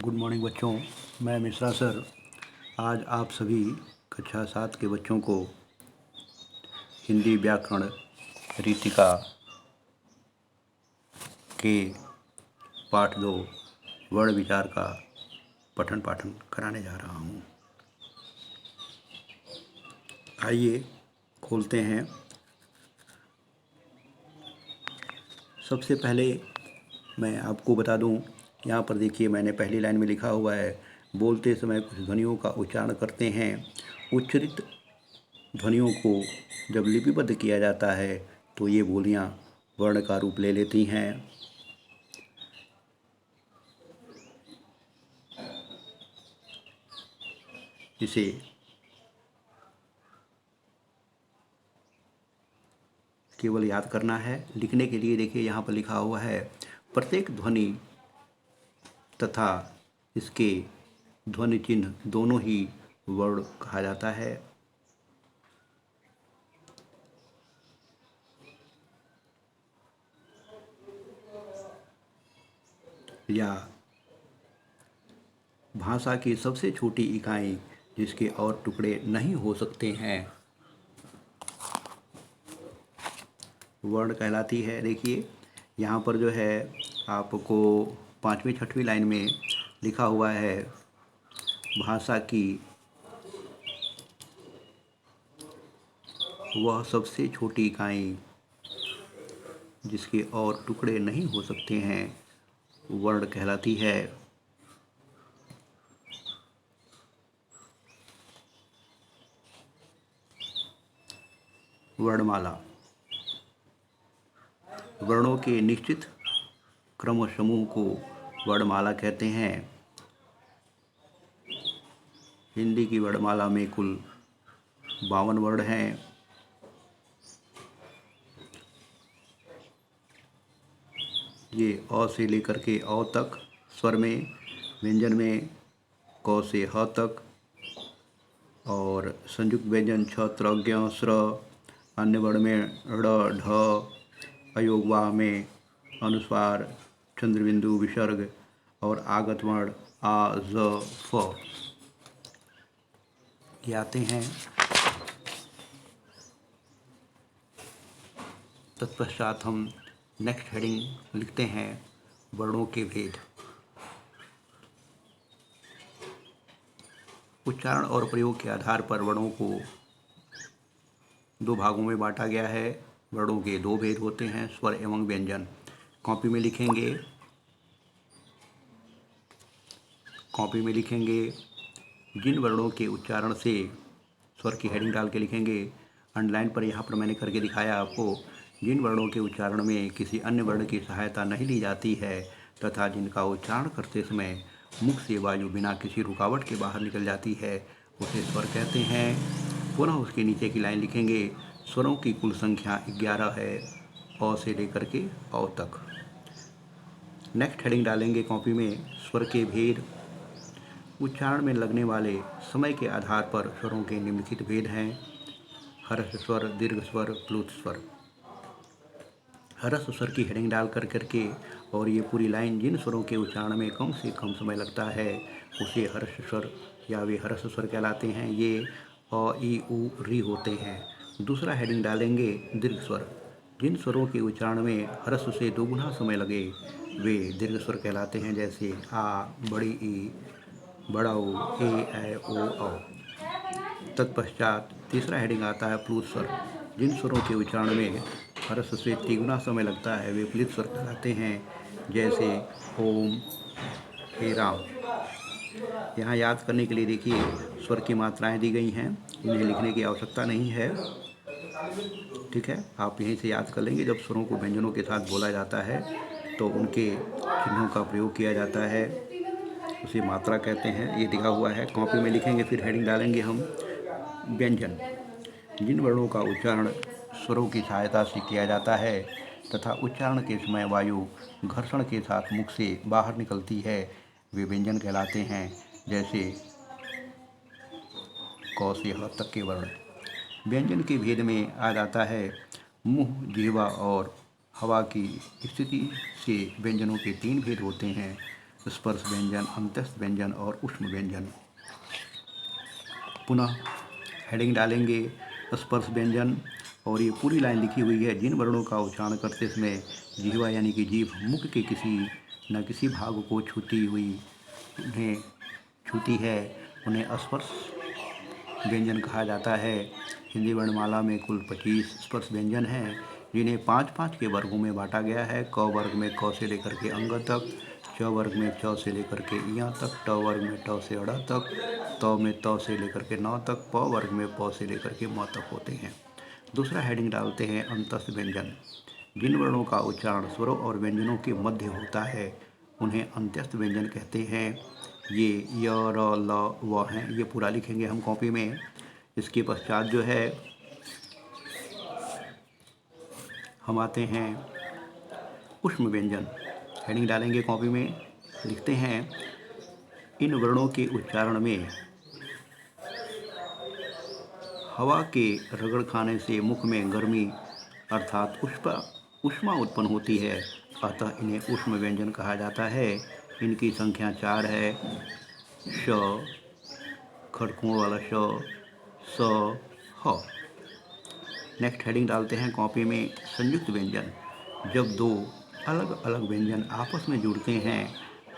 Good morning बच्चों। मैं Mishra sir आज आप सभी कक्षा 7 के बच्चों को हिंदी व्याकरण रीतिका के पाठ 2 वर्ण विचार का पठन पाठन कराने जा रहा हूँ। आइए खोलते हैं। सबसे पहले मैं आपको बता दूं, यहाँ पर देखिए मैंने पहली लाइन में लिखा हुआ है, बोलते समय कुछ ध्वनियों का उच्चारण करते हैं। उच्चरित ध्वनियों को जब लिपिबद्ध किया जाता है तो ये बोलियां वर्ण का रूप ले लेती हैं। इसे केवल याद करना है। लिखने के लिए देखिए यहाँ पर लिखा हुआ है, प्रत्येक ध्वनि तथा इसके ध्वनि चिन्ह दोनों ही वर्ण कहा जाता है। या भाषा की सबसे छोटी इकाई जिसके और टुकड़े नहीं हो सकते हैं, वर्ण कहलाती है। देखिए यहाँ पर जो है आपको 5वीं 6वीं लाइन में लिखा हुआ है, भाषा की वह सबसे छोटी इकाई जिसके और टुकड़े नहीं हो सकते हैं वर्ण कहलाती है। वर्णमाला वर्णों के निश्चित क्रम समूह को वर्णमाला कहते हैं। हिंदी की वर्णमाला में कुल 52 वर्ण हैं। ये अ से लेकर के औ तक स्वर में, व्यंजन में क से ह तक, और संयुक्त व्यंजन छ त्र ज्ञ स्र, अन्य वर्ण में ड़ ढ, अयोग वा में अनुस्वार चंद्रबिंदु विसर्ग, और आगत वर्ण आ ज फ ये आते हैं। तत्पश्चात हम नेक्स्ट हेडिंग लिखते हैं, वर्णों के भेद। उच्चारण और प्रयोग के आधार पर वर्णों को 2 भागों में बांटा गया है। वर्णों के 2 भेद होते हैं, स्वर एवं व्यंजन। कॉपी में लिखेंगे जिन वर्णों के उच्चारण से स्वर की हेडिंग डाल के लिखेंगे। अंडरलाइन पर यहाँ पर मैंने करके दिखाया आपको, जिन वर्णों के उच्चारण में किसी अन्य वर्ण की सहायता नहीं ली जाती है तथा जिनका उच्चारण करते समय मुख से वायु बिना किसी रुकावट के बाहर निकल जाती है, उसे स्वर कहते हैं। पुनः उसके नीचे की लाइन लिखेंगे, स्वरों की कुल संख्या 11 है, अ से लेकर के औ तक। नेक्स्ट हेडिंग डालेंगे कॉपी में, स्वर के भेद। उच्चारण में लगने वाले समय के आधार पर स्वरों के निम्नलिखित भेद हैं। ह्रस्व स्वर, दीर्घ स्वर, प्लुत स्वर। ह्रस्व स्वर की हेडिंग डाल करके और ये पूरी लाइन, जिन स्वरों के उच्चारण में कम से कम समय लगता है उसे ह्रस्व स्वर या वे ह्रस्व स्वर कहलाते हैं। ये अ ई उ री होते हैं। दूसरा हेडिंग डालेंगे दीर्घ स्वर। जिन स्वरों के उच्चारण में ह्रस्व से 2 गुना समय लगे वे दीर्घ स्वर कहलाते हैं, जैसे आ, बड़ी ई, बड़ा ओ, ए, ऐ, ओ, औ। तत्पश्चात तीसरा हेडिंग आता है प्लुत स्वर। जिन स्वरों के उच्चारण में ह्रस्व से 3 गुना समय लगता है वे प्लुत स्वर कहलाते हैं, जैसे ओम, हे राम। यहाँ याद करने के लिए देखिए स्वर की मात्राएं दी गई हैं, इन्हें लिखने की आवश्यकता नहीं है, ठीक है। आप यहीं से याद कर लेंगे। जब स्वरों को व्यंजनों के साथ बोला जाता है तो उनके चिन्हों का प्रयोग किया जाता है, उसे मात्रा कहते हैं। ये दिखा हुआ है, कॉपी में लिखेंगे। फिर हेडिंग डालेंगे हम व्यंजन। जिन वर्णों का उच्चारण स्वरों की सहायता से किया जाता है तथा उच्चारण के समय वायु घर्षण के साथ मुख से बाहर निकलती है वे व्यंजन कहलाते हैं, जैसे क से ह तक के वर्ण। व्यंजन के भेद में आ जाता है मुंह, जिह्वा और हवा की स्थिति से व्यंजनों के 3 भेद होते हैं। स्पर्श व्यंजन, अंत्यस्थ व्यंजन और ऊष्म व्यंजन। पुनः हेडिंग डालेंगे स्पर्श व्यंजन, और ये पूरी लाइन लिखी हुई है। जिन वर्णों का उच्चारण करते समय जिह्वा यानी कि जीभ मुख के किसी न किसी भाग को उन्हें छूती है, उन्हें स्पर्श व्यंजन कहा जाता है। हिंदी वर्णमाला में कुल 25 स्पर्श व्यंजन हैं, जिन्हें 5-5 के वर्गों में बांटा गया है। क वर्ग में क से लेकर के अंग तक, च वर्ग में च से लेकर के इ तक, ट वर्ग में ट से अड़ तक, त में त से लेकर के न तक, प वर्ग में प से लेकर के म तक होते हैं। दूसरा हेडिंग डालते हैं अंतस्थ व्यंजन। जिन वर्णों का उच्चारण स्वरों और व्यंजनों के मध्य होता है, उन्हें अंत्यस्थ व्यंजन कहते हैं। ये य, र, ल, व हैं। ये पूरा लिखेंगे हम कॉपी में। इसके पश्चात जो है हम आते हैं ऊष्म व्यंजन। हेडिंग डालेंगे कॉपी में, लिखते हैं इन वर्णों के उच्चारण में हवा के रगड़ खाने से मुख में गर्मी अर्थात ऊष्मा उत्पन्न होती है, अतः इन्हें ऊष्म व्यंजन कहा जाता है। इनकी संख्या 4 है। श, खड़कोण वाला श, स, ह। नेक्स्ट हेडिंग डालते हैं कॉपी में संयुक्त व्यंजन। जब दो अलग अलग व्यंजन आपस में जुड़ते हैं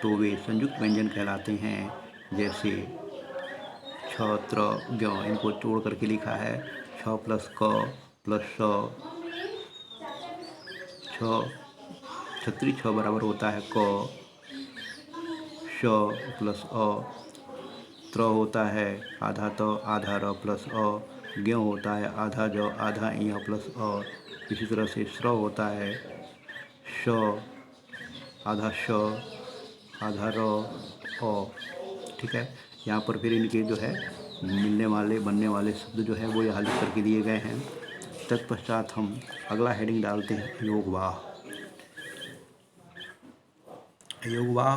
तो वे संयुक्त व्यंजन कहलाते हैं। जैसे छ, त्र, ज्ञ, इनको जोड़ करके लिखा है। छ प्लस क प्लस स, छत्री छ बराबर होता है क, श प्लस अ, त्र होता है आधा त आधा र प्लस अ, ज्ञ होता है आधा ज आधा इ प्लस अ। इसी तरह से श्र होता है श आधा श आधा र अ। ठीक है, यहाँ पर फिर इनके जो है बनने वाले शब्द जो है वो यहाँ लिख करके दिए गए हैं। तत्पश्चात हम अगला हेडिंग डालते हैं अयोगवाह। अयोगवाह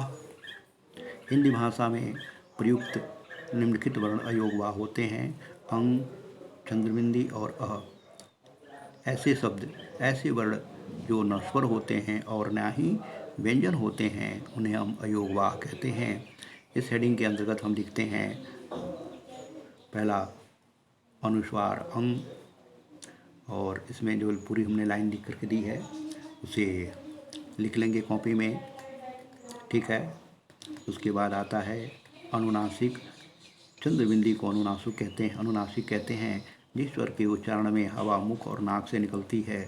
हिंदी भाषा में प्रयुक्त निम्नलिखित वर्ण अयोगवाह होते हैं। अंग, चंद्रबिंदी और अ। ऐसे शब्द, ऐसे वर्ण जो न स्वर होते हैं और न ही व्यंजन होते हैं, उन्हें हम अयोगवाह कहते हैं। इस हेडिंग के अंतर्गत हम लिखते हैं पहला अनुस्वार अंग, और इसमें जो पूरी हमने लाइन लिख करके दी है उसे लिख लेंगे कॉपी में। ठीक है, उसके बाद आता है अनुनासिक। चंद्रबिंदी को अनुनासिक कहते हैं। जिस स्वर के उच्चारण में हवा मुख और नाक से निकलती है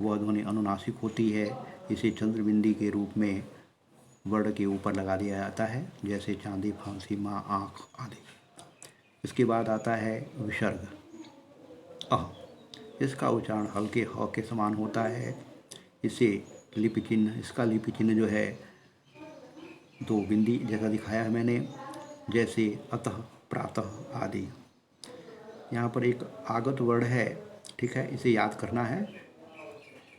वह ध्वनि अनुनासिक होती है। इसे चंद्रबिंदी के रूप में वर्ण के ऊपर लगा दिया जाता है, जैसे चांदी, फांसी, माँ, आँख आदि। इसके बाद आता है विसर्ग अ। इसका उच्चारण हल्के ह के समान होता है। इसका लिपि चिन्ह जो है 2 बिंदी जैसा दिखाया है मैंने, जैसे अतः, प्रातः आदि। यहाँ पर एक आगत वर्ण है, ठीक है, इसे याद करना है।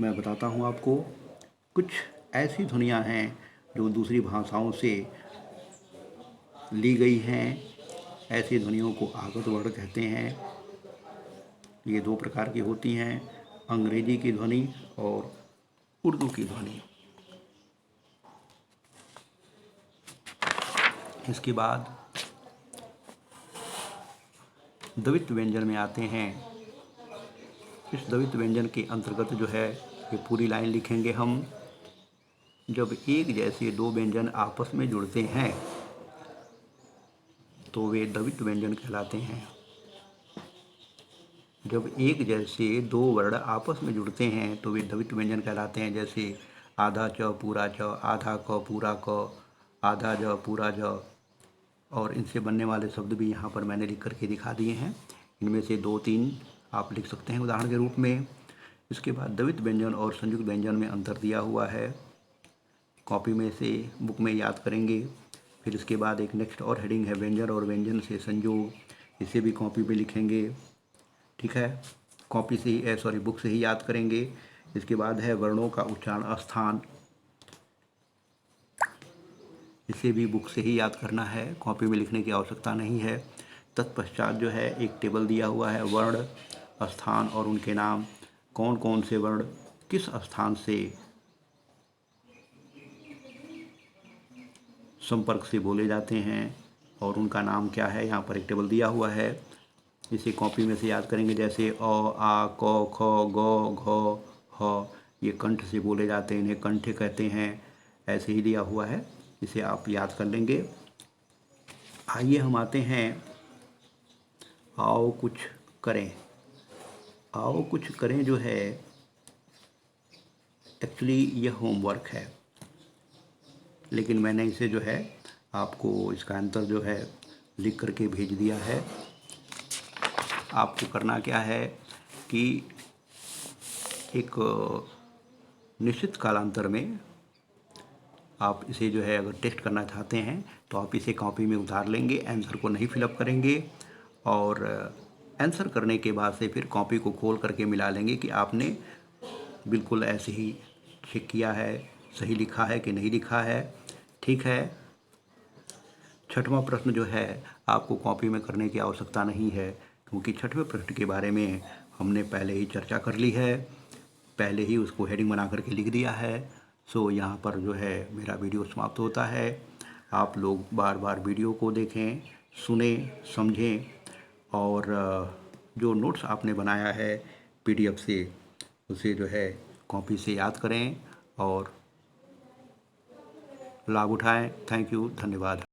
मैं बताता हूँ आपको। कुछ ऐसी ध्वनियाँ हैं जो दूसरी भाषाओं से ली गई हैं, ऐसी ध्वनियों को आगत वर्ण कहते हैं। ये 2 प्रकार की होती हैं, अंग्रेजी की ध्वनि और उर्दू की ध्वनि। इसके बाद द्वित व्यंजन में आते हैं। इस द्वित व्यंजन के अंतर्गत जो है ये पूरी लाइन लिखेंगे हम। जब एक जैसे 2 व्यंजन आपस में जुड़ते हैं तो वे द्वित व्यंजन कहलाते हैं। जब एक जैसे 2 वर्ण आपस में जुड़ते हैं तो वे द्वित व्यंजन कहलाते हैं। जैसे आधा च पूरा च, आधा क पूरा क, आधा ज पूरा ज, और इनसे बनने वाले शब्द भी यहाँ पर मैंने लिख करके दिखा दिए हैं। इनमें से 2-3 आप लिख सकते हैं उदाहरण के रूप में। इसके बाद द्वित व्यंजन और संयुक्त व्यंजन में अंतर दिया हुआ है, कॉपी में से बुक में याद करेंगे। फिर इसके बाद एक नेक्स्ट और हेडिंग है व्यंजन और व्यंजन से संयोग, इसे भी कॉपी पे लिखेंगे। ठीक है, कॉपी से ही बुक से ही याद करेंगे। इसके बाद है वर्णों का उच्चारण स्थान, इसे भी बुक से ही याद करना है, कॉपी में लिखने की आवश्यकता नहीं है। तत्पश्चात जो है एक टेबल दिया हुआ है, वर्ण, स्थान और उनके नाम, कौन कौन से वर्ण किस स्थान से संपर्क से बोले जाते हैं और उनका नाम क्या है, यहाँ पर एक टेबल दिया हुआ है। इसे कॉपी में से याद करेंगे, जैसे अ, आ, क, ख, ग, घ, ह, ये कंठ से बोले जाते हैं, इन्हें कंठे कहते हैं। ऐसे ही दिया हुआ है, इसे आप याद कर लेंगे। आइए हम आते हैं आओ कुछ करें। आओ कुछ करें जो है, एक्चुअली यह होमवर्क है, लेकिन मैंने इसे जो है आपको इसका आंसर जो है लिख करके भेज दिया है। आपको करना क्या है कि एक निश्चित कालांतर में आप इसे जो है अगर टेस्ट करना चाहते हैं तो आप इसे कॉपी में उतार लेंगे, आंसर को नहीं फिलअप करेंगे और आंसर करने के बाद से फिर कॉपी को खोल करके मिला लेंगे कि आपने बिल्कुल ऐसे ही चेक किया है, सही लिखा है कि नहीं लिखा है। ठीक है। छठवां प्रश्न जो है आपको कॉपी में करने की आवश्यकता नहीं है, क्योंकि छठवें प्रश्न के बारे में हमने पहले ही चर्चा कर ली है, पहले ही उसको हेडिंग बना करके लिख दिया है। सो यहाँ पर जो है मेरा वीडियो समाप्त होता है। आप लोग बार बार वीडियो को देखें, सुने, समझें और जो नोट्स आपने बनाया है PDF से, उसे जो है कॉपी से याद करें और लाभ उठाएं। थैंक यू, धन्यवाद।